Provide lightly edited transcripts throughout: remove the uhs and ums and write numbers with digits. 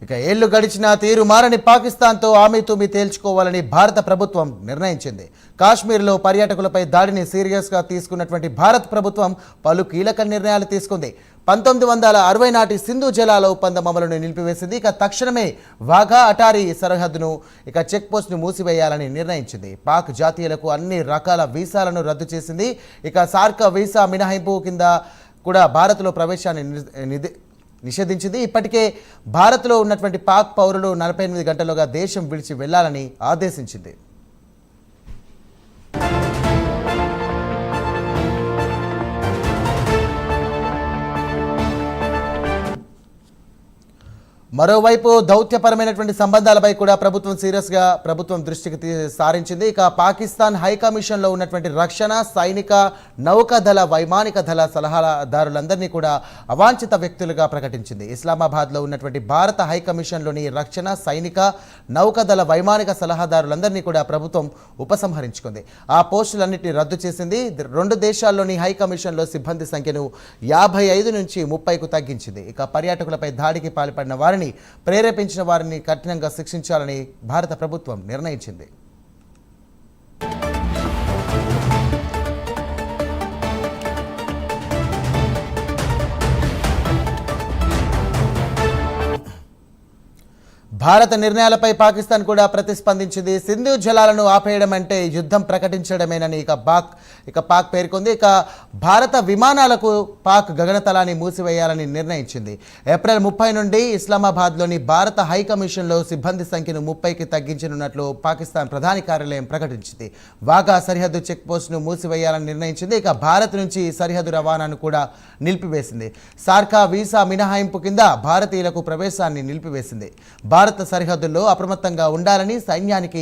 ఇక ఏళ్లు గడిచినా తీరు మారని పాకిస్తాన్తో ఆమెతూమి తేల్చుకోవాలని భారత ప్రభుత్వం నిర్ణయించింది. కాశ్మీర్లో పర్యాటకులపై దాడిని సీరియస్గా తీసుకున్నటువంటి భారత ప్రభుత్వం పలు కీలక నిర్ణయాలు తీసుకుంది. 1960 నాటి సింధు జలాల ఒప్పందం అమలును నిలిపివేసింది. ఇక తక్షణమే వాఘా అటారీ సరిహద్దును చెక్ పోస్ట్ను మూసివేయాలని నిర్ణయించింది. పాక్ జాతీయులకు అన్ని రకాల వీసాలను రద్దు చేసింది. సార్క్ వీసా మినహాయింపు కింద కూడా భారత్లో ప్రవేశాన్ని నిషేధించింది. ఇప్పటికే భారత్లో ఉన్నటువంటి పాక్ పౌరులు 48 గంటలుగా దేశం విడిచి వెళ్లాలని ఆదేశించింది. మరోవైపు దౌత్యపరమైనటువంటి సంబంధాలపై కూడా ప్రభుత్వం దృష్టికి సారించింది. పాకిస్తాన్ హైకమిషన్లో ఉన్నటువంటి రక్షణ, సైనిక, నౌకాదళ, వైమానిక దళ సలహాదారులందరినీ కూడా అవాంఛిత వ్యక్తులుగా ప్రకటించింది. ఇస్లామాబాద్లో ఉన్నటువంటి భారత హైకమిషన్లోని రక్షణ, సైనిక, నౌకాదళ, వైమానిక సలహాదారులందరినీ కూడా ప్రభుత్వం ఉపసంహరించుకుంది. ఆ పోస్టులన్నింటినీ రద్దు చేసింది. 2 దేశాల్లోని హైకమిషన్లో సిబ్బంది సంఖ్యను 55 నుంచి 30కు తగ్గించింది. పర్యాటకులపై దాడికి పాల్పడిన వారిని ప్రేరేపించిన వారిని కఠినంగా శిక్షించాలని భారత ప్రభుత్వం నిర్ణయించింది. భారత నిర్ణయాలపై పాకిస్తాన్ కూడా ప్రతిస్పందించింది. సింధు జలాలను ఆపేయడం అంటే యుద్ధం ప్రకటించడమేనని పాక్ పేర్కొంది. భారత విమానాలకు పాక్ గగనతలాన్ని మూసివేయాలని నిర్ణయించింది. ఏప్రిల్ 30 నుండి ఇస్లామాబాద్లోని భారత హైకమిషన్లో సిబ్బంది సంఖ్యను 30కి తగ్గించనున్నట్లు పాకిస్తాన్ ప్రధాని కార్యాలయం ప్రకటించింది. వాఘా సరిహద్దు చెక్ పోస్ట్ను మూసివేయాలని నిర్ణయించింది. భారత్ నుంచి సరిహద్దు రవాణాను కూడా నిలిపివేసింది. సార్క్ వీసా మినహాయింపు కింద భారతీయులకు ప్రవేశాన్ని నిలిపివేసింది. భారత సరిహద్దుల్లో అప్రమత్తంగా ఉండాలని సైన్యానికి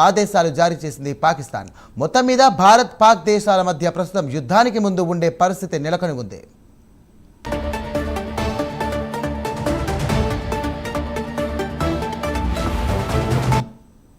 ఆదేశాలు జారీ చేసింది పాకిస్తాన్. మొత్తం మీద భారత్, పాక్ దేశాల మధ్య ప్రస్తుతం యుద్ధానికి ముందు ఉండే పరిస్థితి నెలకొని ఉంది.